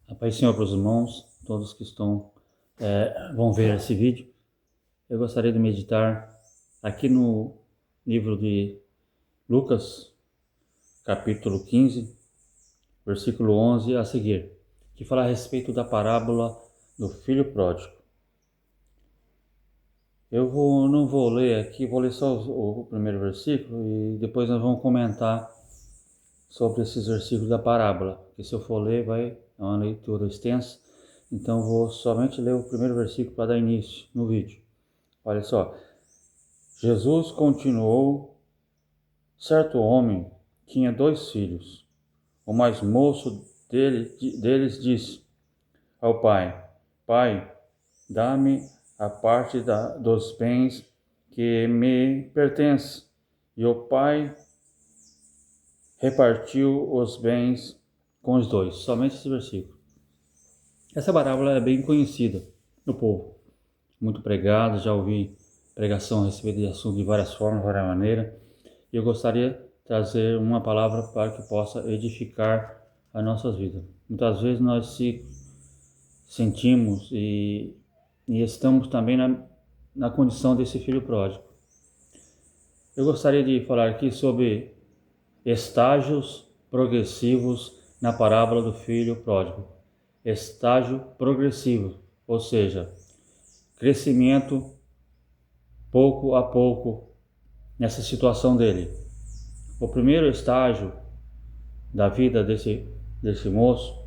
A paz do Senhor para os irmãos, todos que vão ver esse vídeo. Eu gostaria de meditar aqui no livro de Lucas, capítulo 15, versículo 11 a seguir, que fala a respeito da parábola do filho pródigo. Não vou ler aqui, vou ler só o primeiro versículo e depois nós vamos comentar sobre esses versículos da parábola, porque se eu for ler é uma leitura extensa, então vou somente ler o primeiro versículo para dar início no vídeo. Olha só, Jesus continuou: certo homem tinha 2 filhos. O mais moço deles disse ao pai: Pai, dá-me a parte dos bens que me pertence. E o pai repartiu os bens com os 2. Somente esse versículo. Essa parábola é bem conhecida no povo, muito pregada, já ouvi pregação a respeito de assunto de várias formas, de várias maneiras. E eu gostaria de trazer uma palavra para que possa edificar as nossas vidas. Muitas vezes nós se sentimos e estamos também na condição desse filho pródigo. Eu gostaria de falar aqui sobre estágios progressivos na parábola do filho pródigo. Estágio progressivo, ou seja, crescimento pouco a pouco nessa situação dele. O primeiro estágio da vida desse moço,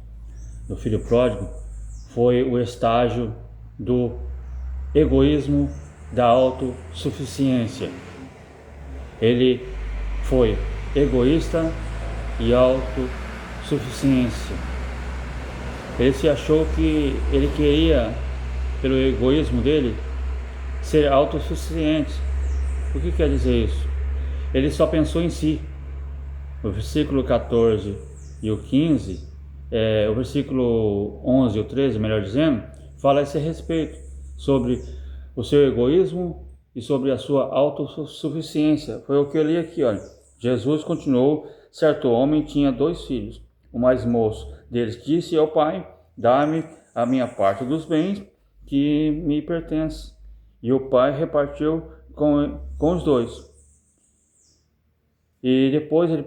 do filho pródigo, foi o estágio do egoísmo, da autossuficiência. Ele foi egoísta e autossuficiência. Ele se achou que ele queria, pelo egoísmo dele, ser autossuficiente. O que quer dizer isso? Ele só pensou em si. O versículo 14 e o 15, o versículo 11 e o 13, melhor dizendo, fala a esse respeito, sobre o seu egoísmo e sobre a sua autossuficiência. Foi o que eu li aqui, olha. Jesus continuou: certo homem tinha 2 filhos. O mais moço deles disse ao pai: dá-me a minha parte dos bens que me pertence. E o pai repartiu com os 2. E depois ele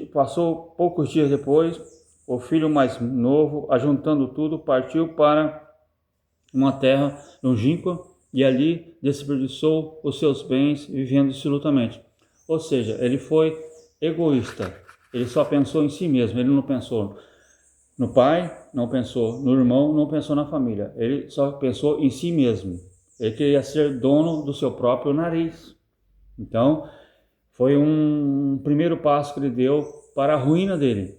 passou poucos dias depois, o filho mais novo, ajuntando tudo, partiu para uma terra longínqua e ali desperdiçou os seus bens vivendo dissolutamente. Ou seja, ele foi egoísta, ele só pensou em si mesmo, ele não pensou no pai, não pensou no irmão, não pensou na família, ele só pensou em si mesmo. Ele queria ser dono do seu próprio nariz. Então, foi um primeiro passo que ele deu para a ruína dele.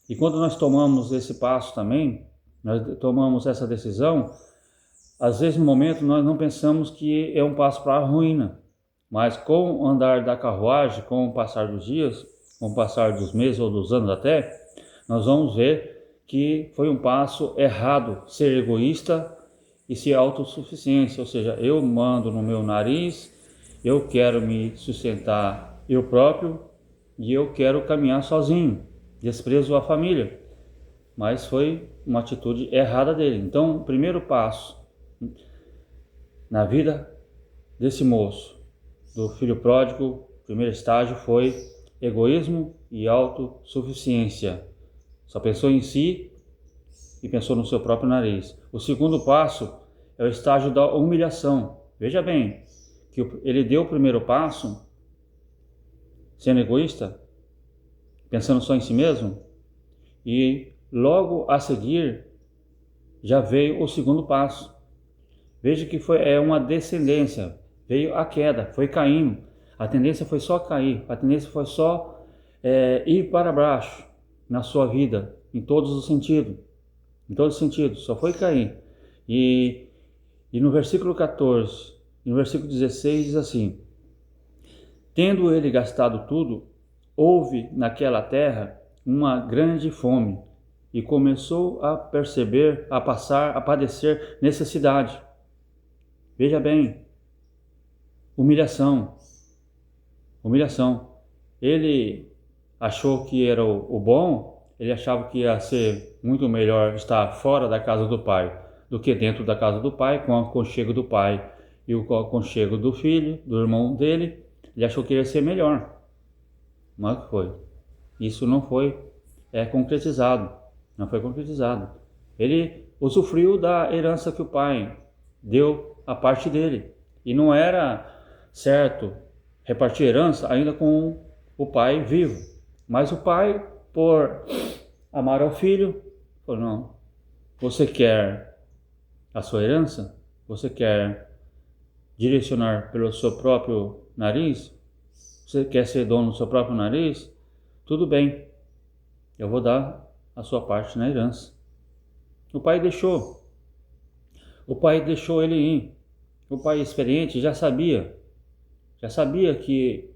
E quando nós tomamos esse passo também, nós tomamos essa decisão, às vezes no momento nós não pensamos que é um passo para a ruína, mas com o andar da carruagem, com o passar dos dias, com o passar dos meses ou dos anos até, nós vamos ver que foi um passo errado ser egoísta e ser autossuficiência, ou seja, eu mando no meu nariz, eu quero me sustentar eu próprio e eu quero caminhar sozinho, desprezo a família. Mas foi uma atitude errada dele. Então, o primeiro passo na vida desse moço, do filho pródigo, o primeiro estágio foi egoísmo e autossuficiência. Só pensou em si e pensou no seu próprio nariz. O segundo passo é o estágio da humilhação. Veja bem, que ele deu o primeiro passo sendo egoísta, pensando só em si mesmo, e logo a seguir já veio o segundo passo. Veja que é uma descendência, veio a queda, foi caindo. A tendência foi só cair, a tendência foi só ir para baixo na sua vida, em todos os sentidos. Em todos os sentidos, só foi cair. E no versículo 14, e no versículo 16 diz assim: tendo ele gastado tudo, houve naquela terra uma grande fome, e começou a padecer necessidade. Veja bem, humilhação. Ele achou que era o bom, ele achava que ia ser muito melhor estar fora da casa do pai do que dentro da casa do pai, com o aconchego do pai e o aconchego do filho, do irmão dele. Ele achou que ia ser melhor, mas foi. Isso não foi concretizado, não foi concretizado. Ele usufruiu da herança que o pai deu à parte dele, e não era certo repartir herança ainda com o pai vivo, mas o pai, por amar ao filho, falou: não, você quer a sua herança? Você quer direcionar pelo seu próprio nariz? Você quer ser dono do seu próprio nariz? Tudo bem, eu vou dar a sua parte na herança. O pai deixou ele ir. O pai experiente já sabia que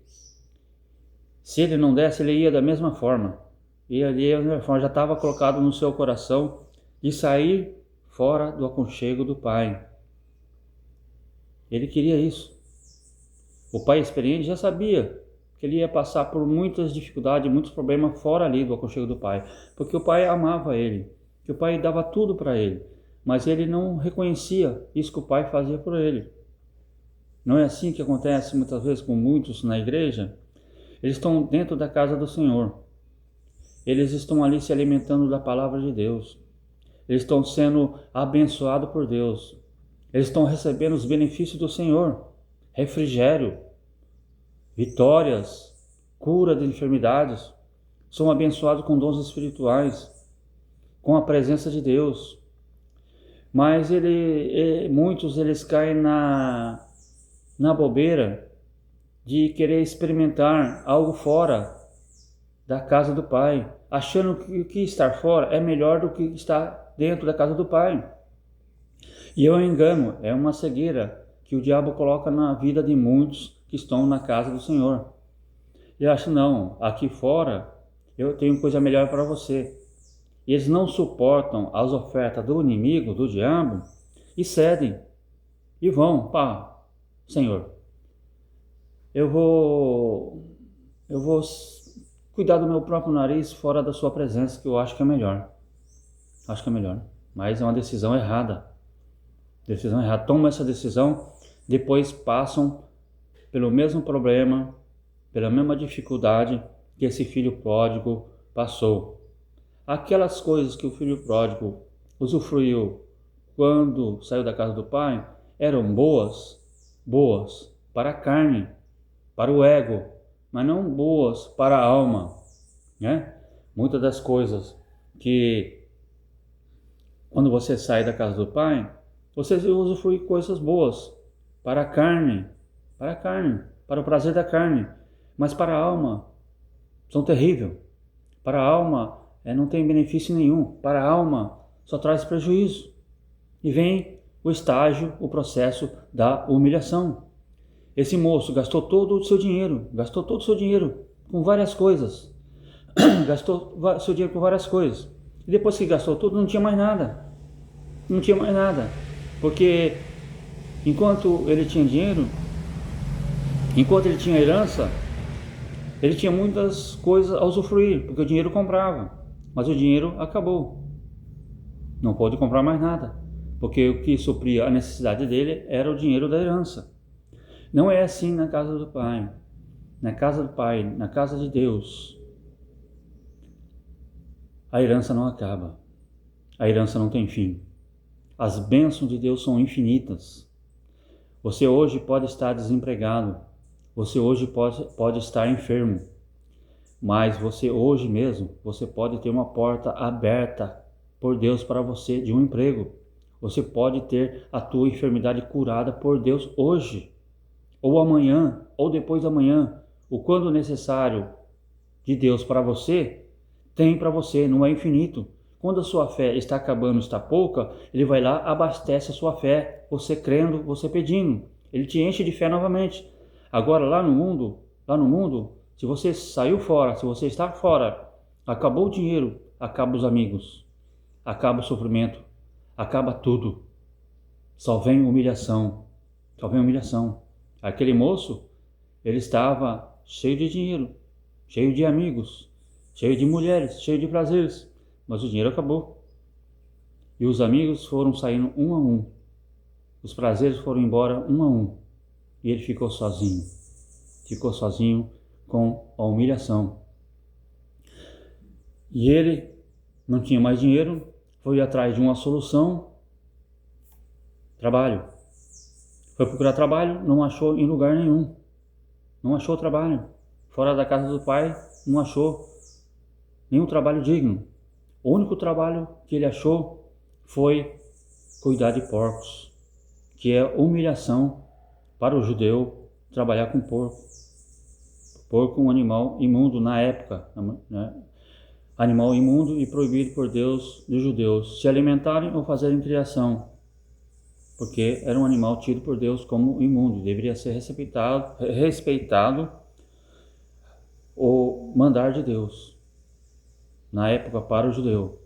se ele não desse, ele ia da mesma forma. E ali já estava colocado no seu coração de sair fora do aconchego do pai. Ele queria isso. O pai experiente já sabia que ele ia passar por muitas dificuldades, muitos problemas fora ali do aconchego do pai, porque o pai amava ele, que o pai dava tudo para ele, mas ele não reconhecia isso que o pai fazia por ele. Não é assim que acontece muitas vezes com muitos na igreja? Eles estão dentro da casa do Senhor, eles estão ali se alimentando da palavra de Deus, eles estão sendo abençoados por Deus, eles estão recebendo os benefícios do Senhor, refrigério, vitórias, cura de enfermidades, são abençoados com dons espirituais, com a presença de Deus. Mas muitos eles caem na bobeira de querer experimentar algo fora da casa do Pai, achando que estar fora é melhor do que estar dentro da casa do Pai. E é um engano, é uma cegueira que o diabo coloca na vida de muitos que estão na casa do Senhor. E acham: não, aqui fora eu tenho coisa melhor para você. E eles não suportam as ofertas do inimigo, do diabo, e cedem. E vão: pá, Senhor, eu vou cuidar do meu próprio nariz fora da sua presença, que eu acho que é melhor. Acho que é melhor. Mas é uma decisão errada. Decisão errada. Tomam essa decisão, depois passam pelo mesmo problema, pela mesma dificuldade que esse filho pródigo passou. Aquelas coisas que o filho pródigo usufruiu quando saiu da casa do pai eram boas para a carne, para o ego, mas não boas para a alma, né? Muitas das coisas que quando você sai da casa do pai, você usufrui coisas boas para a carne, para o prazer da carne, mas para a alma são terríveis. Para a alma não tem benefício nenhum, para a alma só traz prejuízo. E vem o estágio, o processo da humilhação. Esse moço gastou todo o seu dinheiro com várias coisas, gastou seu dinheiro com várias coisas, e depois que gastou tudo não tinha mais nada, porque enquanto ele tinha dinheiro, enquanto ele tinha herança, ele tinha muitas coisas a usufruir, porque o dinheiro comprava, mas o dinheiro acabou, não pôde comprar mais nada, porque o que supria a necessidade dele era o dinheiro da herança. Não é assim na casa do Pai. Na casa do Pai, na casa de Deus, a herança não acaba, a herança não tem fim. As bênçãos de Deus são infinitas. Você hoje pode estar desempregado, você hoje pode estar enfermo, mas você hoje mesmo, você pode ter uma porta aberta por Deus para você de um emprego. Você pode ter a tua enfermidade curada por Deus hoje, ou amanhã, ou depois da manhã. O quando necessário de Deus para você, tem para você, não é infinito. Quando a sua fé está acabando, está pouca, Ele vai lá, abastece a sua fé, você crendo, você pedindo. Ele te enche de fé novamente. Agora lá no mundo, se você saiu fora, se você está fora, acabou o dinheiro, acaba os amigos, acaba o sofrimento, acaba tudo. Só vem humilhação, só vem humilhação. Aquele moço, ele estava cheio de dinheiro, cheio de amigos, cheio de mulheres, cheio de prazeres, mas o dinheiro acabou. E os amigos foram saindo um a um, os prazeres foram embora um a um, e ele ficou sozinho com a humilhação. E ele não tinha mais dinheiro, foi atrás de uma solução: trabalho. Foi procurar trabalho, não achou em lugar nenhum. Não achou trabalho. Fora da casa do pai, não achou nenhum trabalho digno. O único trabalho que ele achou foi cuidar de porcos, que é humilhação para o judeu trabalhar com porco. Porco, um animal imundo na época, né? Animal imundo e proibido por Deus dos judeus se alimentarem ou fazerem criação, porque era um animal tido por Deus como imundo, deveria ser respeitado o mandar de Deus na época para o judeu.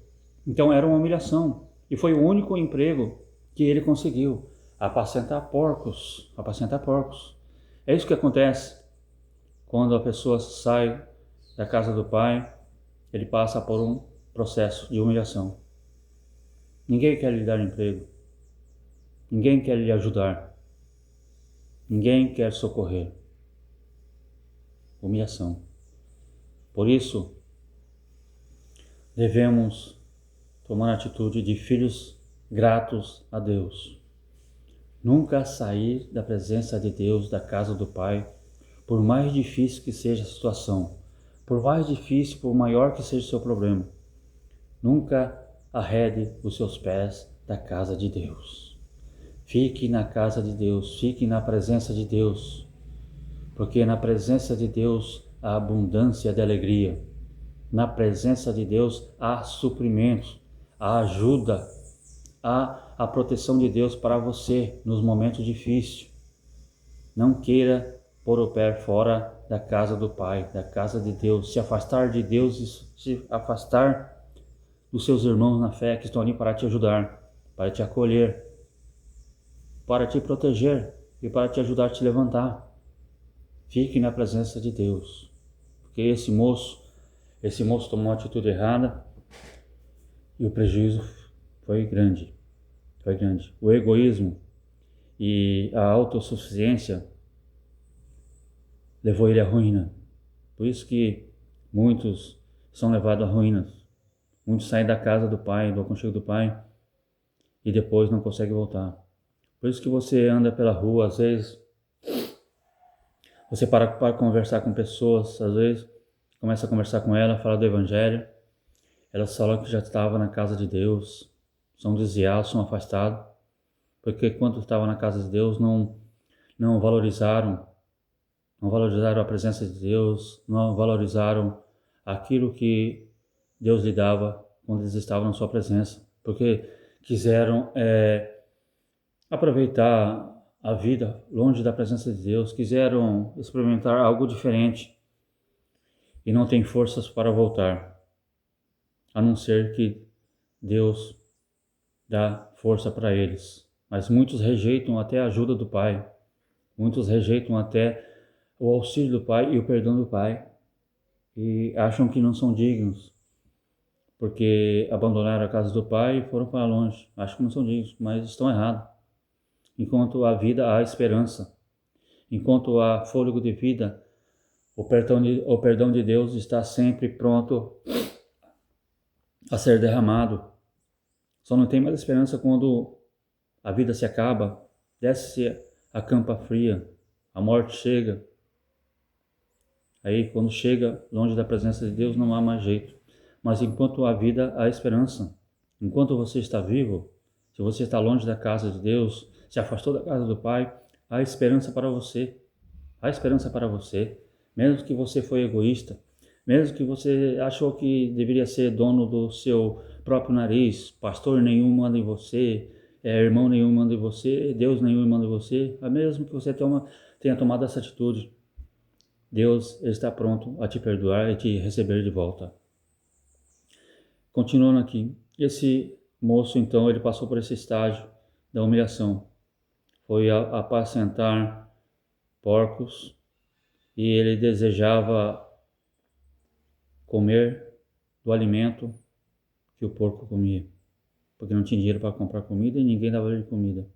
Então era uma humilhação, e foi o único emprego que ele conseguiu: apacentar porcos. É isso que acontece quando a pessoa sai da casa do pai. Ele passa por um processo de humilhação. Ninguém quer lhe dar emprego, ninguém quer lhe ajudar, ninguém quer socorrer. Humilhação. Por isso, devemos tomar a atitude de filhos gratos a Deus. Nunca sair da presença de Deus, da casa do Pai, por mais difícil que seja a situação, por mais difícil, por maior que seja o seu problema. Nunca arrede os seus pés da casa de Deus. Fique na casa de Deus, fique na presença de Deus, porque na presença de Deus há abundância de alegria. Na presença de Deus há suprimento, há ajuda, há a proteção de Deus para você nos momentos difíceis. Não queira pôr o pé fora da casa do Pai, da casa de Deus, se afastar de Deus e se afastar dos seus irmãos na fé que estão ali para te ajudar, para te acolher, para te proteger e para te ajudar a te levantar. Fique na presença de Deus, porque esse moço tomou uma atitude errada e o prejuízo foi grande. O egoísmo e a autossuficiência levou ele à ruína. Por isso que muitos são levados à ruína. Muitos saem da casa do pai, do aconchego do pai, e depois não conseguem voltar. Por isso que você anda pela rua, às vezes, você para conversar com pessoas, às vezes, começa a conversar com ela, fala do evangelho, elas falam que já estava na casa de Deus, são desviados, são afastados, porque quando estava na casa de Deus não valorizaram a presença de Deus, não valorizaram aquilo que Deus lhe dava quando eles estavam na sua presença, porque quiseram aproveitar a vida longe da presença de Deus, quiseram experimentar algo diferente e não tem forças para voltar, a não ser que Deus dá força para eles. Mas muitos rejeitam até a ajuda do Pai, muitos rejeitam até o auxílio do Pai e o perdão do Pai, e acham que não são dignos, porque abandonaram a casa do Pai e foram para longe. Acham que não são dignos, mas estão errados. Enquanto há vida, há esperança. Enquanto há fôlego de vida, o perdão de Deus está sempre pronto a ser derramado. Só não tem mais esperança quando a vida se acaba, desce a campa fria, a morte chega. Aí, quando chega longe da presença de Deus, não há mais jeito. Mas enquanto há vida, há esperança. Enquanto você está vivo, se você está longe da casa de Deus, se afastou da casa do Pai, há esperança para você. Há esperança para você. Mesmo que você foi egoísta, mesmo que você achou que deveria ser dono do seu próprio nariz, pastor nenhum manda em você, irmão nenhum manda em você, Deus nenhum manda em você, mesmo que você tenha tomado essa atitude, Deus está pronto a te perdoar e te receber de volta. Continuando aqui, esse moço então, ele passou por esse estágio da humilhação, foi apacentar porcos e ele desejava comer do alimento que o porco comia, porque não tinha dinheiro para comprar comida e ninguém dava ele comida.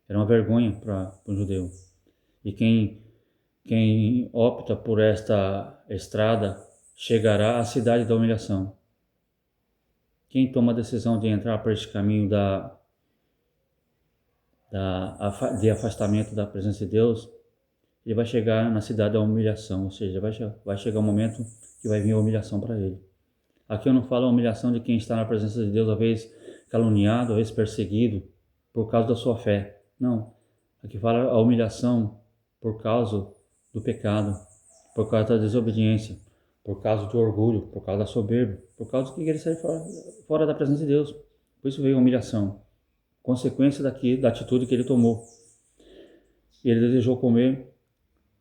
Era uma vergonha para um judeu. E quem opta por esta estrada chegará à cidade da humilhação. Quem toma a decisão de entrar por este caminho de afastamento da presença de Deus, ele vai chegar na cidade da humilhação, ou seja, vai chegar um momento que vai vir a humilhação para ele. Aqui eu não falo a humilhação de quem está na presença de Deus, às vezes caluniado, às vezes perseguido, por causa da sua fé. Não, aqui fala a humilhação por causa do pecado, por causa da desobediência, por causa do orgulho, por causa da soberba, por causa do que ele sai fora da presença de Deus. Por isso veio a humilhação, consequência da atitude que ele tomou. Ele desejou comer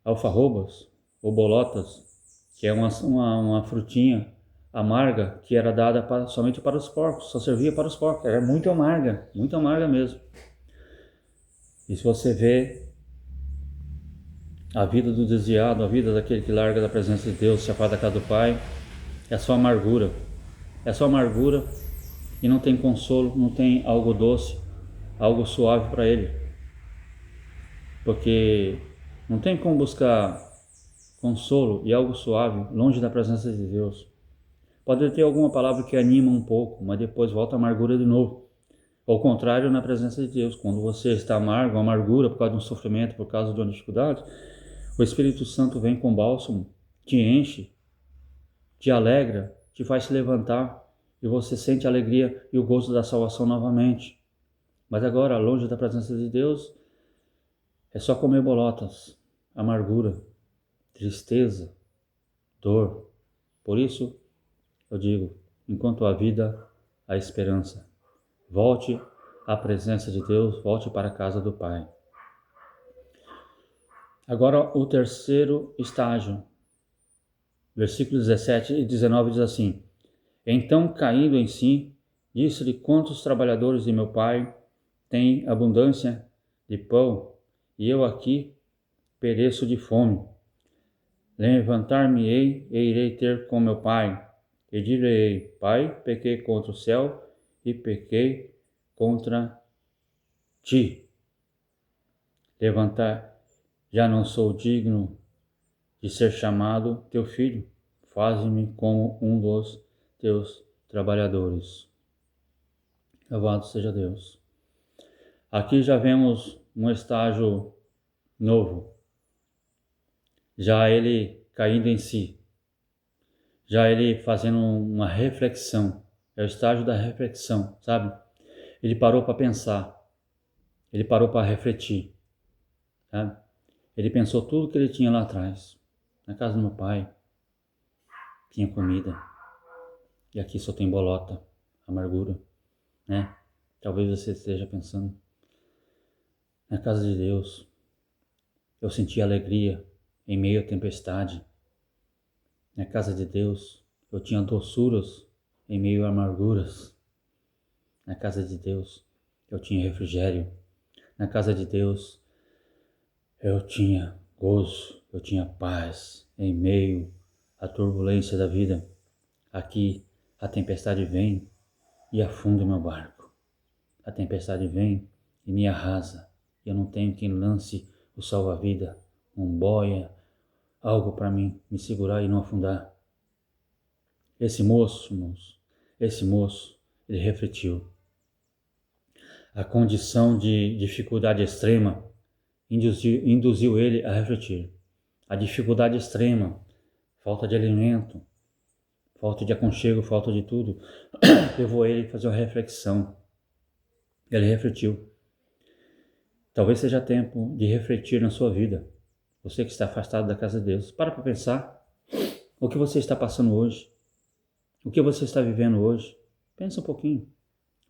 alfarrobas ou bolotas, que é uma frutinha amarga que era dada somente para os porcos, só servia para os porcos, era muito amarga mesmo. E se você vê a vida do desviado, a vida daquele que larga da presença de Deus, se afasta da casa do Pai, é só amargura, e não tem consolo, não tem algo doce, algo suave para ele, porque não tem como buscar consolo e algo suave longe da presença de Deus. Pode ter alguma palavra que anima um pouco, mas depois volta a amargura de novo. Ao contrário, na presença de Deus, quando você está amargo, amargura por causa de um sofrimento, por causa de uma dificuldade, o Espírito Santo vem com bálsamo, te enche, te alegra, te faz se levantar e você sente a alegria e o gozo da salvação novamente. Mas agora, longe da presença de Deus, é só comer bolotas, amargura, tristeza, dor. Por isso, eu digo, enquanto há vida, há esperança. Volte à presença de Deus, volte para a casa do Pai. Agora o terceiro estágio, versículos 17 e 19 diz assim: Então, caindo em si, disse-lhe: Quantos trabalhadores de meu pai têm abundância de pão, e eu aqui pereço de fome. Levantar-me-ei e irei ter com meu pai, e direi: Pai, pequei contra o céu e pequei contra ti. Levantar, já não sou digno de ser chamado teu filho, faze-me como um dos teus trabalhadores. Louvado seja Deus. Aqui já vemos um estágio novo, já ele caindo em si, já ele fazendo uma reflexão, é o estágio da reflexão, sabe? Ele parou para pensar, ele parou para refletir, sabe? Ele pensou tudo que ele tinha lá atrás. Na casa do meu pai tinha comida, e aqui só tem bolota, amargura, né? Talvez você esteja pensando, na casa de Deus eu senti alegria em meio à tempestade. Na casa de Deus eu tinha doçuras em meio a amarguras. Na casa de Deus eu tinha refrigério. Na casa de Deus eu tinha gozo, eu tinha paz em meio à turbulência da vida. Aqui a tempestade vem e afunda o meu barco. A tempestade vem e me arrasa. Eu não tenho quem lance o salva-vida, um boia, algo para mim me segurar e não afundar. Esse moço, ele refletiu. A condição de dificuldade extrema induziu ele a refletir. A dificuldade extrema, falta de alimento, falta de aconchego, falta de tudo, levou ele a fazer uma reflexão. Ele refletiu. Talvez seja tempo de refletir na sua vida. Você que está afastado da casa de Deus, para pensar o que você está passando hoje, o que você está vivendo hoje. Pensa um pouquinho.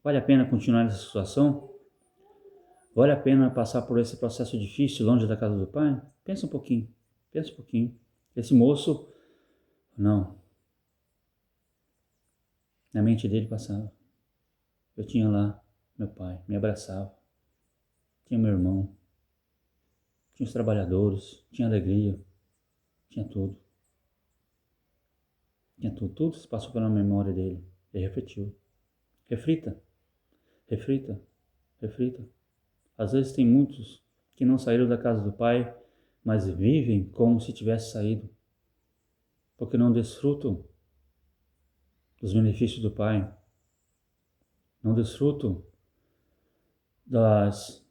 Vale a pena continuar nessa situação? Vale a pena passar por esse processo difícil longe da casa do Pai? Pensa um pouquinho. Esse moço, não. Na mente dele passava. Eu tinha lá meu pai, me abraçava. Tinha meu irmão. Tinha os trabalhadores. Tinha alegria. Tinha tudo. Tudo se passou pela memória dele. Ele refletiu. Reflita, reflita, reflita. Às vezes tem muitos que não saíram da casa do Pai, mas vivem como se tivesse saído, porque não desfrutam dos benefícios do Pai, não desfrutam das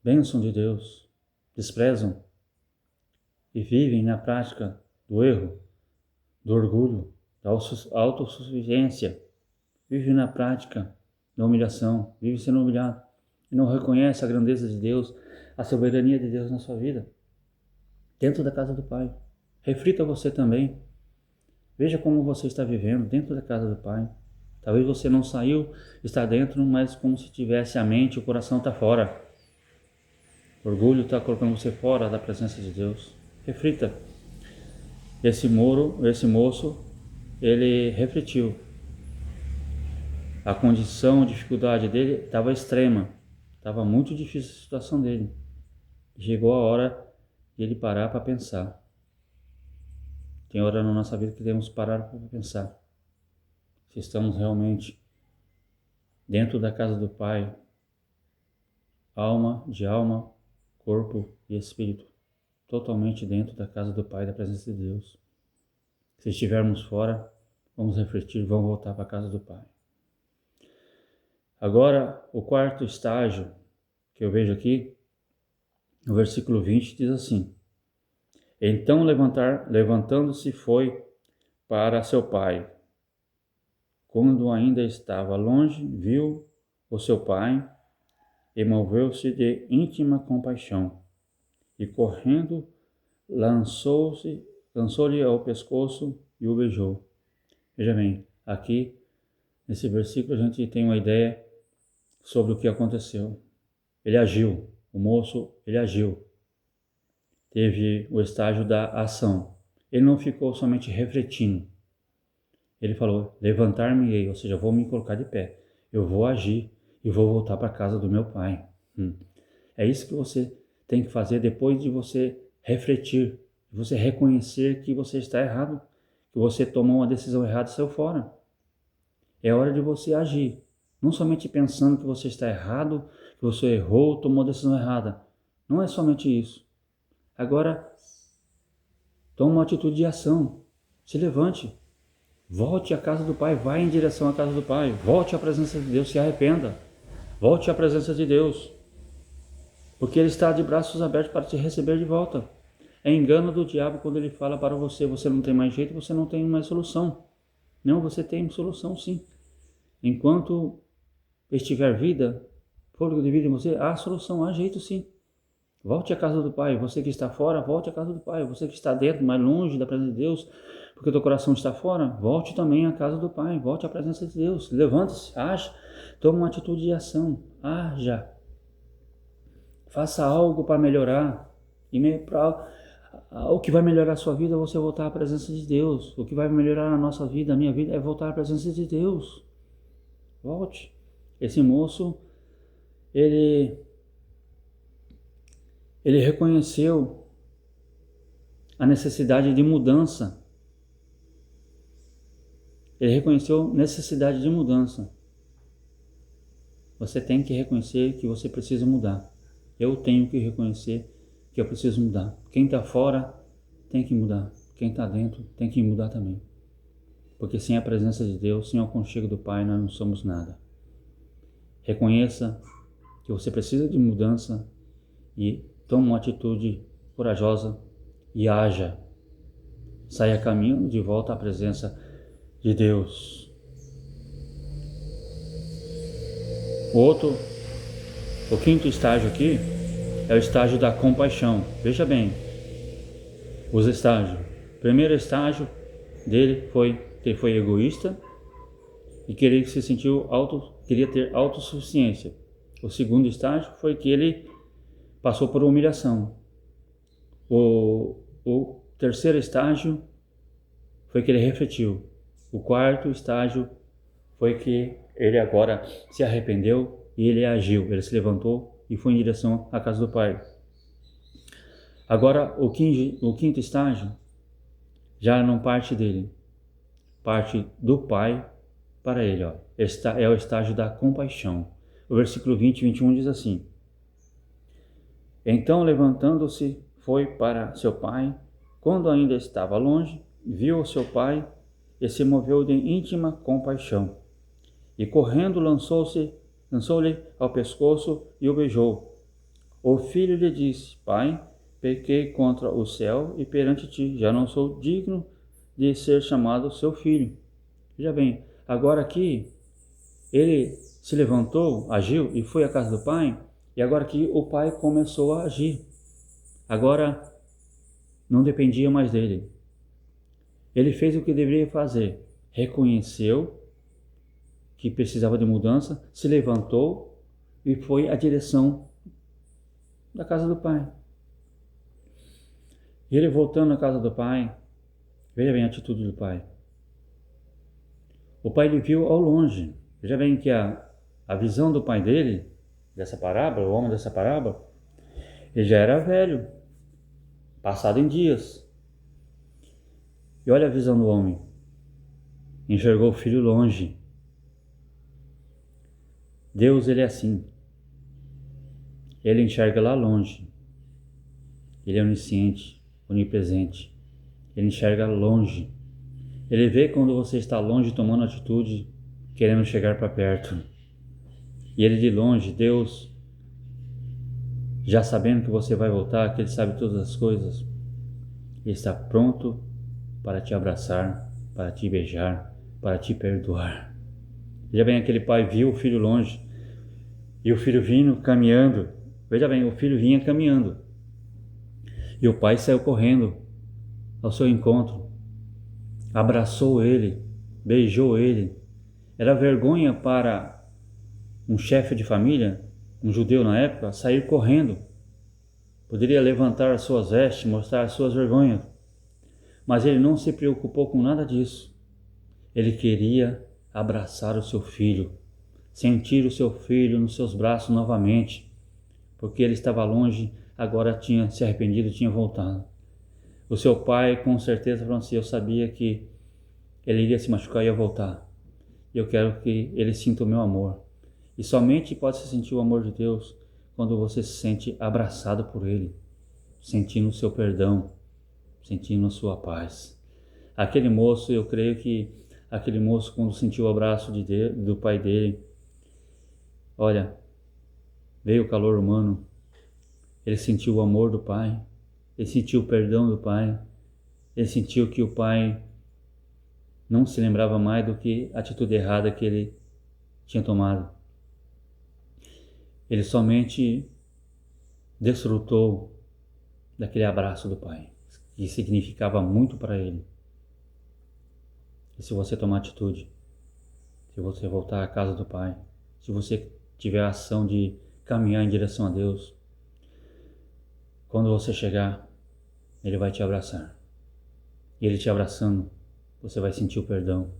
bênçãos de Deus, desprezam e vivem na prática do erro, do orgulho, da autossuficiência, vivem na prática da humilhação, vivem sendo humilhado e não reconhece a grandeza de Deus, a soberania de Deus na sua vida, dentro da casa do Pai. Reflita você também. Veja como você está vivendo dentro da casa do Pai. Talvez você não saiu, está dentro, mas como se tivesse a mente, o coração está fora. O orgulho está colocando você fora da presença de Deus. Reflita. Esse moço, ele refletiu. A condição, a dificuldade dele estava extrema. Estava muito difícil a situação dele. Chegou a hora de ele parar para pensar. Tem hora na nossa vida que devemos parar para pensar. Se estamos realmente dentro da casa do Pai, alma, corpo e espírito. Totalmente dentro da casa do Pai, da presença de Deus. Se estivermos fora, vamos refletir, vamos voltar para a casa do Pai. Agora, o quarto estágio que eu vejo aqui, no versículo 20, diz assim: Então levantando-se foi para seu pai. Quando ainda estava longe, viu o seu pai e moveu-se de íntima compaixão. E correndo, lançou-lhe ao pescoço e o beijou. Veja bem, aqui nesse versículo a gente tem uma ideia sobre o que aconteceu. Ele agiu, o moço, ele agiu. Teve o estágio da ação. Ele não ficou somente refletindo. Ele falou, levantar-me-ei, ou seja, vou me colocar de pé. Eu vou agir e vou voltar para a casa do meu pai. É isso que você tem que fazer depois de você refletir, de você reconhecer que você está errado, que você tomou uma decisão errada e saiu fora. É hora de você agir. Não somente pensando que você está errado, que você errou, tomou a decisão errada. Não é somente isso. Agora, tome uma atitude de ação. Se levante. Volte à casa do Pai. Vai em direção à casa do Pai. Volte à presença de Deus. Se arrependa. Volte à presença de Deus. Porque Ele está de braços abertos para te receber de volta. É engano do diabo quando ele fala para você, você não tem mais jeito, você não tem mais solução. Não, você tem solução sim. Enquanto estiver vida, fôlego de vida em você, há solução, há jeito sim. Volte à casa do Pai. Você que está fora, volte à casa do Pai. Você que está dentro, mais longe da presença de Deus, porque o teu coração está fora, volte também à casa do Pai. Volte à presença de Deus. Levante-se, haja, tome uma atitude de ação, haja. Faça algo para melhorar. O que vai melhorar a sua vida é você voltar à presença de Deus. O que vai melhorar a nossa vida, a minha vida, é voltar à presença de Deus. Volte. Esse moço, ele reconheceu a necessidade de mudança. Ele reconheceu necessidade de mudança. Você tem que reconhecer que você precisa mudar. Eu tenho que reconhecer que eu preciso mudar. Quem está fora tem que mudar. Quem está dentro tem que mudar também. Porque sem a presença de Deus, sem o aconchego do Pai, nós não somos nada. Reconheça que você precisa de mudança e tome uma atitude corajosa e haja. Saia caminhando de volta à presença de Deus. O quinto estágio aqui é o estágio da compaixão. Veja bem, os estágios. O primeiro estágio dele foi que ele foi egoísta e que ele se sentiu queria ter autossuficiência. O segundo estágio foi que ele passou por humilhação. O terceiro estágio foi que ele refletiu. O quarto estágio foi que ele agora se arrependeu e ele agiu. Ele se levantou e foi em direção à casa do Pai. Agora, o quinto estágio já não parte dele, parte do Pai para ele. Ó. É o estágio da compaixão. O versículo 20 e 21 diz assim: Então, levantando-se, foi para seu pai. Quando ainda estava longe, viu o seu pai e se moveu de íntima compaixão. E correndo lançou-lhe ao pescoço e o beijou. O filho lhe disse: Pai, pequei contra o céu e perante ti, já não sou digno de ser chamado seu filho. Veja bem, agora aqui ele se levantou, agiu e foi à casa do pai, e agora que o pai começou a agir. Agora não dependia mais dele. Ele fez o que deveria fazer, reconheceu que precisava de mudança, se levantou e foi à direção da casa do pai. E ele voltando à casa do pai, veja bem a atitude do pai. O pai lhe viu ao longe. Veja bem que a visão do pai dele, dessa parábola, o homem dessa parábola, ele já era velho, passado em dias. E olha a visão do homem. Enxergou o filho longe. Deus, ele é assim. Ele enxerga lá longe. Ele é onisciente, onipresente. Ele enxerga longe. Ele vê quando você está longe tomando atitude, querendo chegar para perto. E ele de longe, Deus, já sabendo que você vai voltar, que ele sabe todas as coisas, ele está pronto para te abraçar, para te beijar, para te perdoar. Veja bem, aquele pai viu o filho longe e o filho vindo caminhando. Veja bem, o filho vinha caminhando e o pai saiu correndo ao seu encontro, abraçou ele, beijou ele. Era vergonha para um chefe de família, um judeu na época, sair correndo. Poderia levantar as suas vestes, mostrar as suas vergonhas. Mas ele não se preocupou com nada disso. Ele queria abraçar o seu filho, sentir o seu filho nos seus braços novamente, porque ele estava longe, agora tinha se arrependido, tinha voltado. O seu pai com certeza falou assim: eu sabia que ele iria se machucar e ia voltar. Eu quero que ele sinta o meu amor. E somente pode se sentir o amor de Deus quando você se sente abraçado por Ele, sentindo o seu perdão, sentindo a sua paz. Aquele moço, eu creio que aquele moço, quando sentiu o abraço de Deus, do pai dele, olha, veio o calor humano, ele sentiu o amor do pai, ele sentiu o perdão do pai, ele sentiu que o pai não se lembrava mais do que a atitude errada que ele tinha tomado. Ele somente desfrutou daquele abraço do pai, que significava muito para ele. E se você tomar atitude, se você voltar à casa do pai, se você tiver a ação de caminhar em direção a Deus, quando você chegar, ele vai te abraçar. E ele te abraçando, você vai sentir o perdão.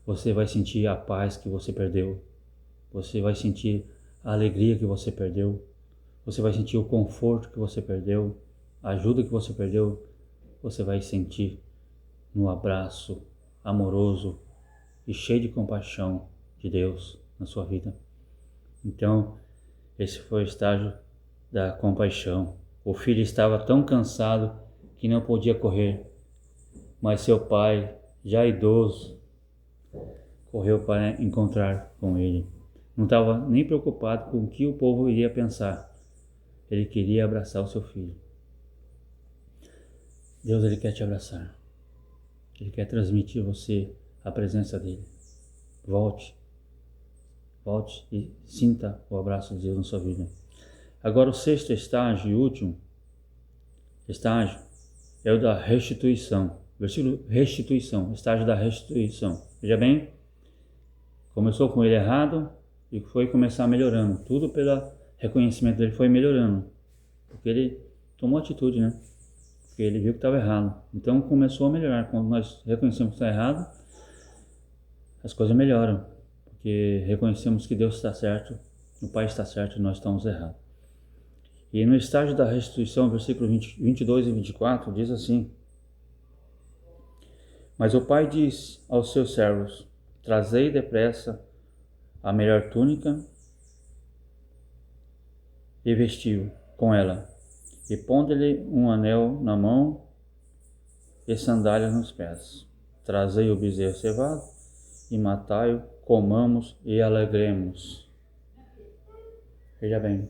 Você vai sentir a paz que você perdeu. Você vai sentir a alegria que você perdeu. Você vai sentir o conforto que você perdeu, a ajuda que você perdeu. Você vai sentir no abraço amoroso e cheio de compaixão de Deus na sua vida. Então, esse foi o estágio da compaixão. O filho estava tão cansado que não podia correr, mas seu pai, já idoso, correu para encontrar com ele. Não estava nem preocupado com o que o povo iria pensar. Ele queria abraçar o seu filho. Deus, ele quer te abraçar. Ele quer transmitir a você a presença dele. Volte e sinta o abraço de Deus na sua vida. Agora o sexto estágio e último estágio é o da restituição. Versículo restituição, estágio da restituição. Veja bem, começou com ele errado e foi começar melhorando. Tudo pelo reconhecimento dele foi melhorando. Porque ele tomou atitude, né? Porque ele viu que estava errado. Então começou a melhorar. Quando nós reconhecemos que está errado, as coisas melhoram. Porque reconhecemos que Deus está certo, o Pai está certo e nós estamos errados. E no estágio da restituição, versículo 22 e 24, diz assim: Mas o pai disse aos seus servos: trazei depressa a melhor túnica e vestiu com ela, e pondo-lhe um anel na mão e sandálias nos pés. Trazei o bezerro cevado e matai-o, comamos e alegremos. Veja bem,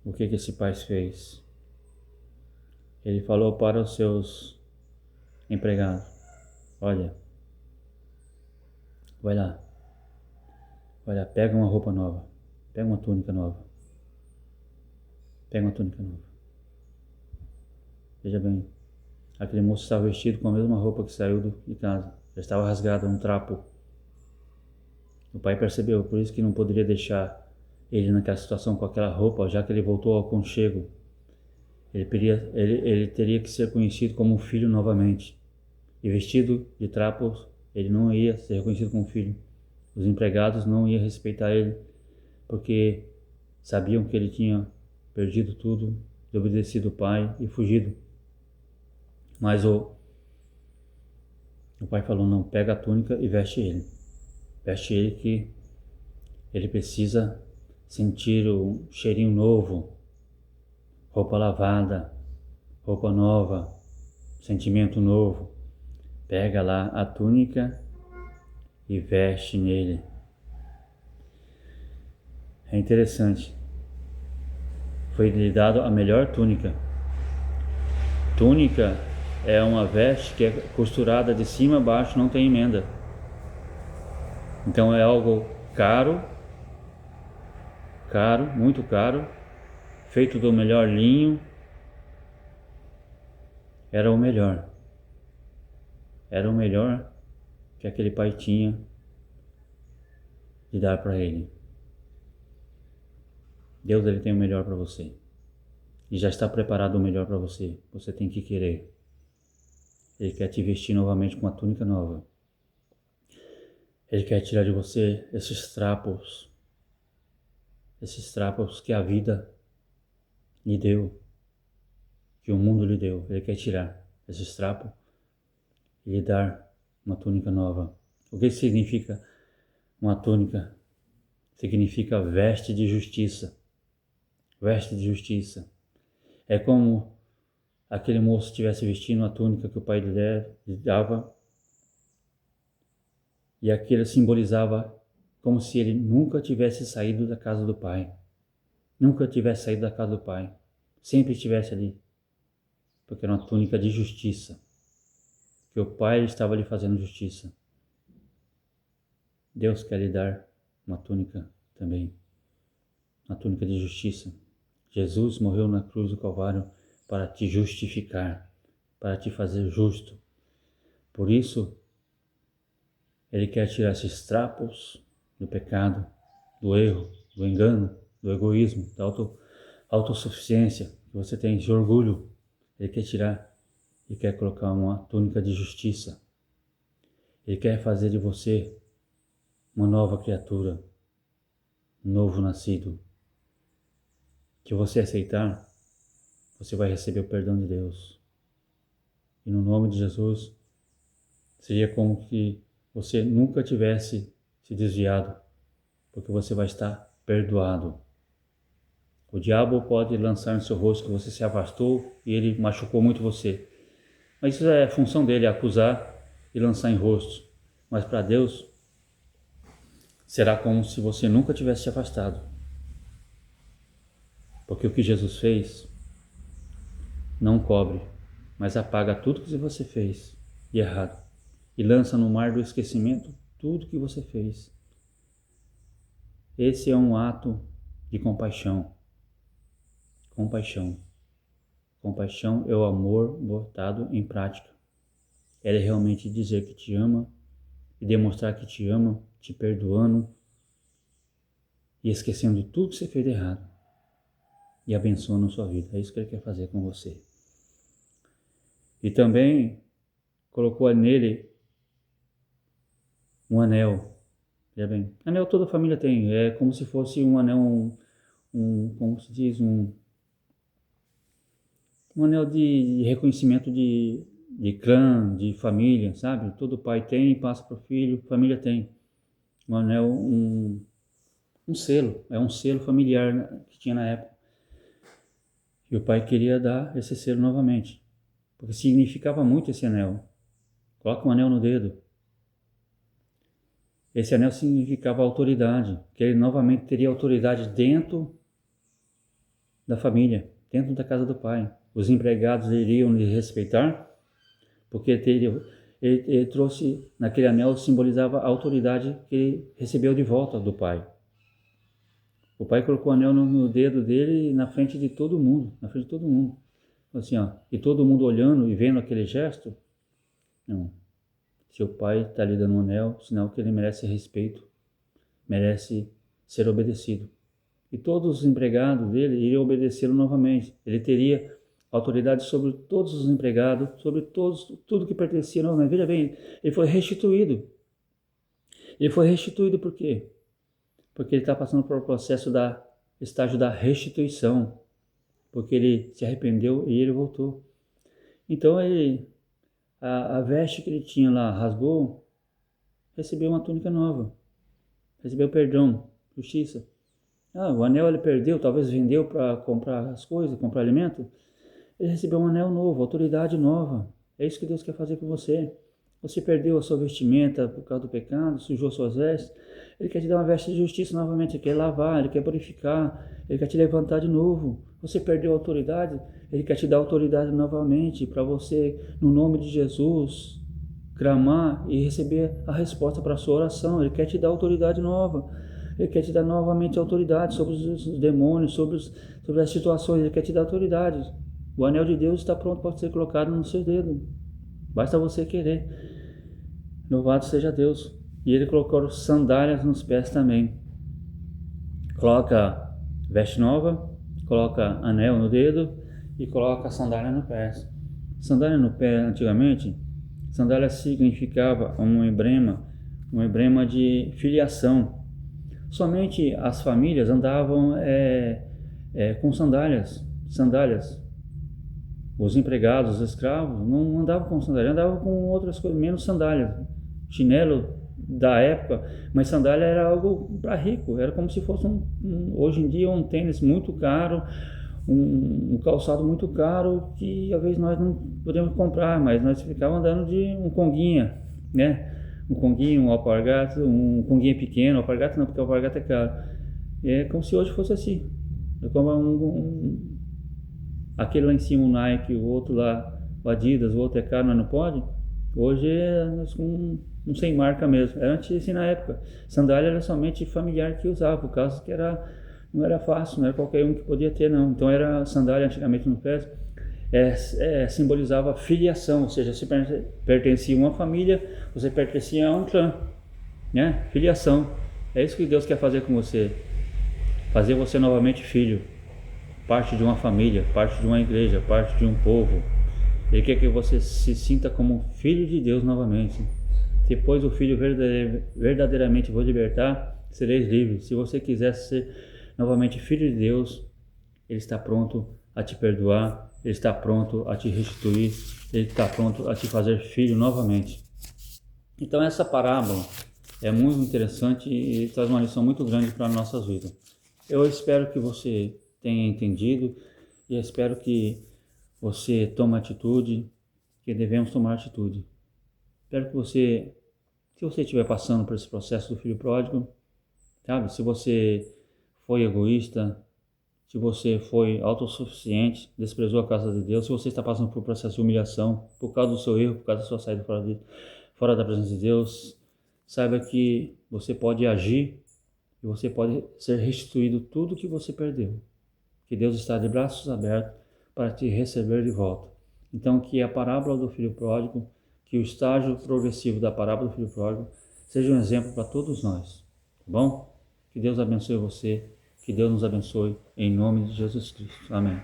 o que esse pai fez? Ele falou para os seus empregados: olha, vai lá, pega uma roupa nova, pega uma túnica nova, Veja bem, aquele moço estava vestido com a mesma roupa que saiu de casa, já estava rasgado, um trapo. O pai percebeu, por isso que não poderia deixar ele naquela situação com aquela roupa, já que ele voltou ao aconchego. Ele teria que ser conhecido como um filho novamente. E vestido de trapos, ele não ia ser reconhecido como filho. Os empregados não iam respeitar ele, porque sabiam que ele tinha perdido tudo, desobedecido o pai e fugido. Mas o pai falou: não, pega a túnica e veste ele. Veste ele, que ele precisa sentir o cheirinho novo, roupa lavada, roupa nova, sentimento novo. Pega lá a túnica e veste nele. É interessante. Foi lhe dado a melhor túnica. Túnica é uma veste que é costurada de cima a baixo, não tem emenda. Então é algo caro, muito caro, feito do melhor linho. Era o melhor que aquele pai tinha de dar para ele. Deus, ele tem o melhor para você, e já está preparado o melhor para você. Você tem que querer. Ele quer te vestir novamente com uma túnica nova. Ele quer tirar de você esses trapos que a vida lhe deu, que o mundo lhe deu. Ele quer tirar esses trapos e lhe dar uma túnica nova. O que significa uma túnica? Significa veste de justiça. Veste de justiça. É como aquele moço estivesse vestindo a túnica que o pai lhe dava, e aquilo simbolizava como se ele nunca tivesse saído da casa do pai. Nunca tivesse saído da casa do pai. Sempre estivesse ali. Porque era uma túnica de justiça. Que o pai estava lhe fazendo justiça. Deus quer lhe dar uma túnica também. Uma túnica de justiça. Jesus morreu na cruz do Calvário para te justificar, para te fazer justo. Por isso, Ele quer tirar esses trapos do pecado, do erro, do engano, do egoísmo, da autossuficiência que você tem, de orgulho. Ele quer tirar e quer colocar uma túnica de justiça. Ele quer fazer de você uma nova criatura, um novo nascido. Que você aceitar, você vai receber o perdão de Deus. E no nome de Jesus, seria como que você nunca tivesse se desviado, porque você vai estar perdoado. O diabo pode lançar no seu rosto que você se afastou e ele machucou muito você. Mas isso é função dele, acusar e lançar em rosto. Mas para Deus, será como se você nunca tivesse se afastado. Porque o que Jesus fez não cobre, mas apaga tudo que você fez de errado e lança no mar do esquecimento tudo que você fez. Esse é um ato de compaixão. Compaixão. Compaixão é o amor botado em prática. É realmente dizer que te ama e demonstrar que te ama, te perdoando e esquecendo tudo que você fez de errado e abençoando a sua vida. É isso que Ele quer fazer com você. E também colocou nele um anel. Veja bem, anel toda a família tem. É como se fosse um anel, como se diz, um anel de reconhecimento de clã, de família, sabe? Todo pai tem e passa para o filho, família tem. Um anel, um selo, é um selo familiar, né, que tinha na época. E o pai queria dar esse selo novamente, porque significava muito esse anel. Coloca um anel no dedo. Esse anel significava autoridade, que ele novamente teria autoridade dentro da família, dentro da casa do pai. Os empregados iriam lhe respeitar, porque ele trouxe, naquele anel, simbolizava a autoridade que ele recebeu de volta do pai. O pai colocou o anel no dedo dele na frente de todo mundo, na frente de todo mundo. Assim, ó, e todo mundo olhando e vendo aquele gesto. Não. Seu pai está lhe dando um anel, sinal que ele merece respeito, merece ser obedecido. E todos os empregados dele iriam obedecê-lo novamente. Ele teria autoridade sobre todos os empregados, sobre tudo que pertencia novamente. Veja bem, ele foi restituído. Ele foi restituído por quê? Porque ele está passando por um processo estágio da restituição, porque ele se arrependeu e ele voltou. Então a veste que ele tinha lá rasgou, recebeu uma túnica nova, recebeu perdão, justiça. O anel ele perdeu, talvez vendeu para comprar as coisas, comprar alimento. Ele recebeu um anel novo, autoridade nova. É isso que Deus quer fazer com você. Você perdeu a sua vestimenta por causa do pecado, sujou suas vestes. Ele quer te dar uma veste de justiça novamente, ele quer lavar, ele quer purificar, ele quer te levantar de novo. Você perdeu a autoridade, ele quer te dar autoridade novamente para você, no nome de Jesus, clamar e receber a resposta para a sua oração. Ele quer te dar autoridade nova. Ele quer te dar novamente autoridade sobre os demônios, sobre as situações. Ele quer te dar autoridade. O anel de Deus está pronto para ser colocado no seu dedo. Basta você querer. Louvado seja Deus. E ele colocou sandálias nos pés também. Coloca veste nova, coloca anel no dedo e coloca sandália no pé. Sandália no pé, antigamente, sandália significava um emblema de filiação. Somente as famílias andavam com sandálias. Os empregados, os escravos, não andavam com sandália, andavam com outras coisas, menos sandálias. Chinelo da época, mas sandália era algo para rico, era como se fosse hoje em dia um tênis muito caro, um calçado muito caro, que às vezes nós não podemos comprar, mas nós ficávamos andando de um conguinha, né? Um conguinho, um alpargata, um conguinha pequeno, alpargata não, porque o alpargata é caro. É como se hoje fosse assim. Eu como aquele lá em cima, o Nike, o outro lá, o Adidas, o outro é caro, mas não pode. Hoje é um sem marca mesmo. Era antes assim na época. Sandália era somente familiar que usava, por causa que não era fácil, não era qualquer um que podia ter, não. Então era sandália antigamente no pé. Simbolizava filiação, ou seja, você pertencia a uma família, você pertencia a um clã, né? Filiação. É isso que Deus quer fazer com você. Fazer você novamente filho, parte de uma família, parte de uma igreja, parte de um povo. Ele quer que você se sinta como filho de Deus novamente. Depois o filho verdadeiramente vos libertar, sereis livres. Se você quiser ser novamente filho de Deus, Ele está pronto a te perdoar, Ele está pronto a te restituir, Ele está pronto a te fazer filho novamente. Então essa parábola é muito interessante e traz uma lição muito grande para a nossa vida. Eu espero que você tenha entendido e espero que você tome atitude, que devemos tomar atitude. Espero que você, se você estiver passando por esse processo do filho pródigo, sabe, se você foi egoísta, se você foi autossuficiente, desprezou a casa de Deus, se você está passando por um processo de humilhação, por causa do seu erro, por causa da sua saída fora da presença de Deus, saiba que você pode agir e você pode ser restituído tudo que você perdeu. Que Deus está de braços abertos para te receber de volta. Então, que a parábola do filho pródigo, que o estágio progressivo da parábola do filho pródigo seja um exemplo para todos nós, tá bom? Que Deus abençoe você, que Deus nos abençoe, em nome de Jesus Cristo. Amém.